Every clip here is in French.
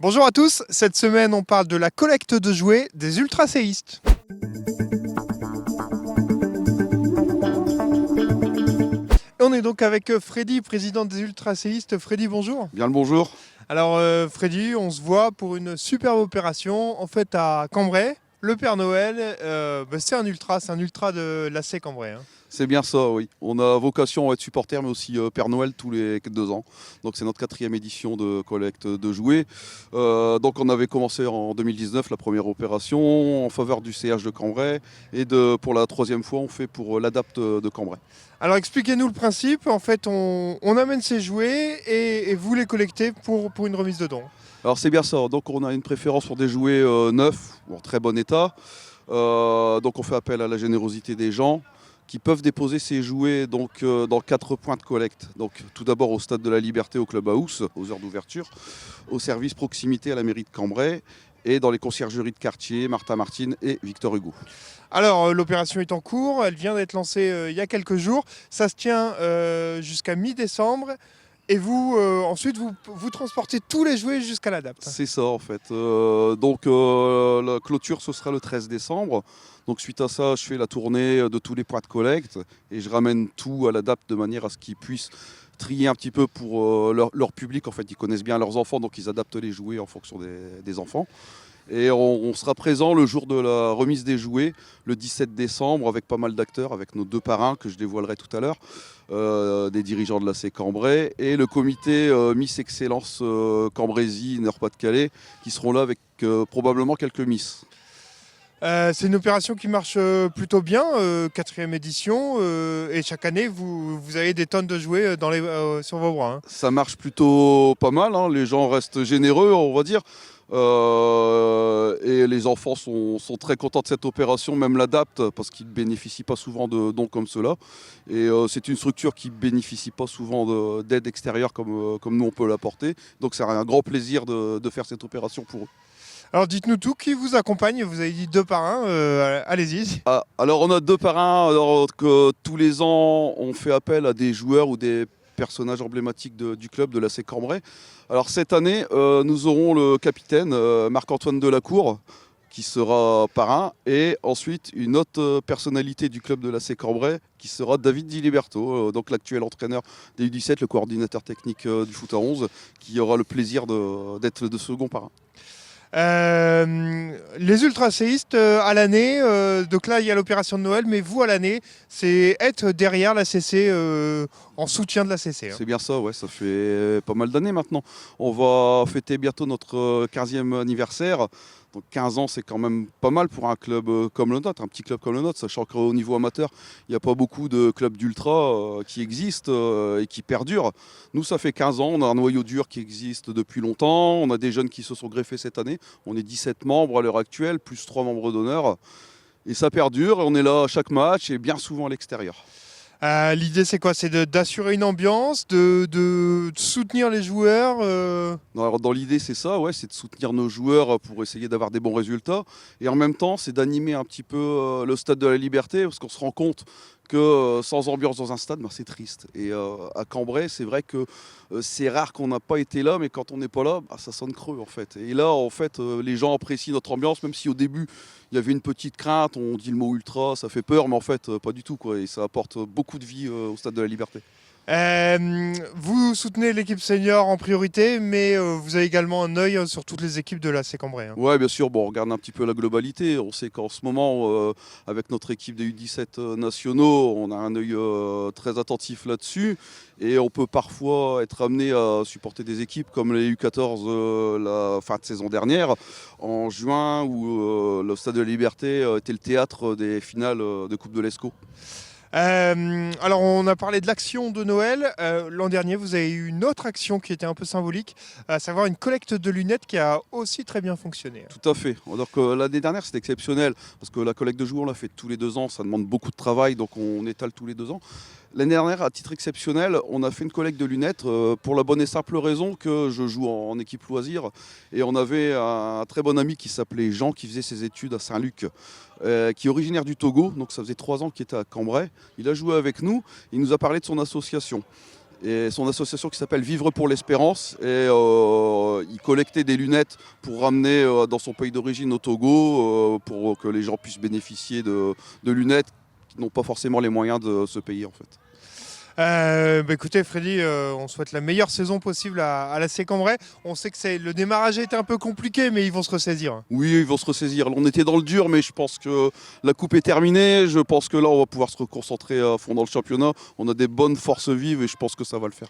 Bonjour à tous, cette semaine on parle de la collecte de jouets des ultra-séistes. Et on est donc avec Freddy, président des ultra-séistes. Freddy, bonjour. Bien le bonjour. Alors Freddy, on se voit pour une superbe opération en fait à Cambrai. Le Père Noël, c'est un ultra de l'AC Cambrai, hein. C'est bien ça, oui. On a vocation à être supporter, mais aussi Père Noël tous les 2 ans. Donc c'est notre 4e édition de collecte de jouets. Donc on avait commencé en 2019 la première opération en faveur du CH de Cambrai. Et pour la 3e fois, on fait pour l'ADAPT de Cambrai. Alors expliquez-nous le principe. En fait, on amène ces jouets et vous les collectez pour une remise de dons. Alors c'est bien ça. Donc on a une préférence pour des jouets neufs, en très bon état. Donc on fait appel à la générosité des gens qui peuvent déposer ces jouets dans 4 points de collecte. Donc tout d'abord au Stade de la Liberté, au Club House, aux heures d'ouverture, au service proximité à la mairie de Cambrai et dans les conciergeries de quartier, Martha Martine et Victor Hugo. Alors l'opération est en cours, elle vient d'être lancée il y a quelques jours. Ça se tient jusqu'à mi-décembre. Et vous, ensuite, vous transportez tous les jouets jusqu'à l'ADAPT. C'est ça en fait. La clôture ce sera le 13 décembre. Donc suite à ça, je fais la tournée de tous les points de collecte et je ramène tout à l'ADAPT de manière à ce qu'ils puissent trier un petit peu pour leur public. En fait, ils connaissent bien leurs enfants, donc ils adaptent les jouets en fonction des enfants. Et on sera présent le jour de la remise des jouets, le 17 décembre, avec pas mal d'acteurs, avec nos 2 parrains que je dévoilerai tout à l'heure, des dirigeants de l'AC Cambrai, et le comité Miss Excellence Cambrésis, Nord-Pas-de-Calais, qui seront là avec probablement quelques Miss. C'est une opération qui marche plutôt bien, 4e édition, et chaque année vous avez des tonnes de jouets sur vos bras, hein. Ça marche plutôt pas mal, hein. Les gens restent généreux, on va dire. Et les enfants sont très contents de cette opération, même l'ADAPT, parce qu'ils ne bénéficient pas souvent de dons comme cela. Et c'est une structure qui ne bénéficie pas souvent d'aide extérieure comme nous on peut l'apporter. Donc c'est un grand plaisir de faire cette opération pour eux. Alors dites-nous tout, qui vous accompagne? Vous avez dit 2 parrains, allez-y. Ah, alors on a 2 parrains, alors que tous les ans on fait appel à des joueurs ou des personnages emblématiques du club de l'AC Cambrai. Alors cette année, nous aurons le capitaine Marc-Antoine Delacour qui sera parrain, et ensuite une autre personnalité du club de l'AC Cambrai qui sera David Di Liberto, donc l'actuel entraîneur des U17, le coordinateur technique du foot à 11, qui aura le plaisir d'être le second parrain. Les ultra-séistes à l'année, donc là il y a l'opération de Noël, mais vous à l'année, c'est être derrière la CC, en soutien de la CC, hein. C'est bien ça, ouais, ça fait pas mal d'années maintenant. On va fêter bientôt notre 15e anniversaire. Donc 15 ans, c'est quand même pas mal pour un club comme le nôtre, un petit club comme le nôtre, sachant qu'au niveau amateur, il n'y a pas beaucoup de clubs d'ultra qui existent et qui perdurent. Nous, ça fait 15 ans, on a un noyau dur qui existe depuis longtemps, on a des jeunes qui se sont greffés cette année, on est 17 membres à l'heure actuelle, plus 3 membres d'honneur, et ça perdure, et on est là à chaque match et bien souvent à l'extérieur. L'idée c'est quoi? C'est d'assurer une ambiance, de soutenir les joueurs. Alors, dans l'idée, c'est ça, ouais, c'est de soutenir nos joueurs pour essayer d'avoir des bons résultats. Et en même temps, c'est d'animer un petit peu le Stade de la Liberté, parce qu'on se rend compte que sans ambiance dans un stade, c'est triste. Et à Cambrai, c'est vrai que c'est rare qu'on n'a pas été là, mais quand on n'est pas là, ça sonne creux en fait. Et là, en fait, les gens apprécient notre ambiance, même si au début, il y avait une petite crainte, on dit le mot ultra, ça fait peur, mais en fait, pas du tout, quoi. Et ça apporte beaucoup de vie au Stade de la Liberté. Vous soutenez l'équipe senior en priorité, mais vous avez également un œil sur toutes les équipes de l'AC Cambrai, hein. Ouais, bien sûr. Bon, on regarde un petit peu la globalité. On sait qu'en ce moment, avec notre équipe des U17 nationaux, on a un œil très attentif là-dessus. Et on peut parfois être amené à supporter des équipes comme les U14 la fin de saison dernière, en juin, où le Stade de la Liberté était le théâtre des finales de Coupe de l'ESCO. Alors on a parlé de l'action de Noël. L'an dernier, vous avez eu une autre action qui était un peu symbolique, à savoir une collecte de lunettes qui a aussi très bien fonctionné. Tout à fait. Alors que l'année dernière, c'était exceptionnel, parce que la collecte de jouets, on l'a fait tous les 2 ans, ça demande beaucoup de travail, donc on étale tous les 2 ans. L'année dernière, à titre exceptionnel, on a fait une collecte de lunettes pour la bonne et simple raison que je joue en équipe loisir, et on avait un très bon ami qui s'appelait Jean, qui faisait ses études à Saint-Luc, qui est originaire du Togo, donc ça faisait 3 ans qu'il était à Cambrai. Il a joué avec nous, il nous a parlé de son association. et son association qui s'appelle Vivre pour l'Espérance. Et il collectait des lunettes pour ramener dans son pays d'origine au Togo pour que les gens puissent bénéficier de lunettes qui n'ont pas forcément les moyens de se payer en fait. Écoutez Freddy, on souhaite la meilleure saison possible à la Cambrai. On sait que le démarrage a été un peu compliqué, mais ils vont se ressaisir. Oui, ils vont se ressaisir. On était dans le dur, mais je pense que la coupe est terminée. Je pense que là, on va pouvoir se reconcentrer à fond dans le championnat. On a des bonnes forces vives et je pense que ça va le faire.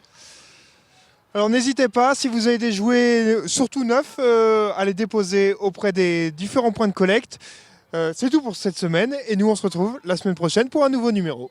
Alors n'hésitez pas, si vous avez des jouets, surtout neufs, à les déposer auprès des différents points de collecte. C'est tout pour cette semaine et nous on se retrouve la semaine prochaine pour un nouveau numéro.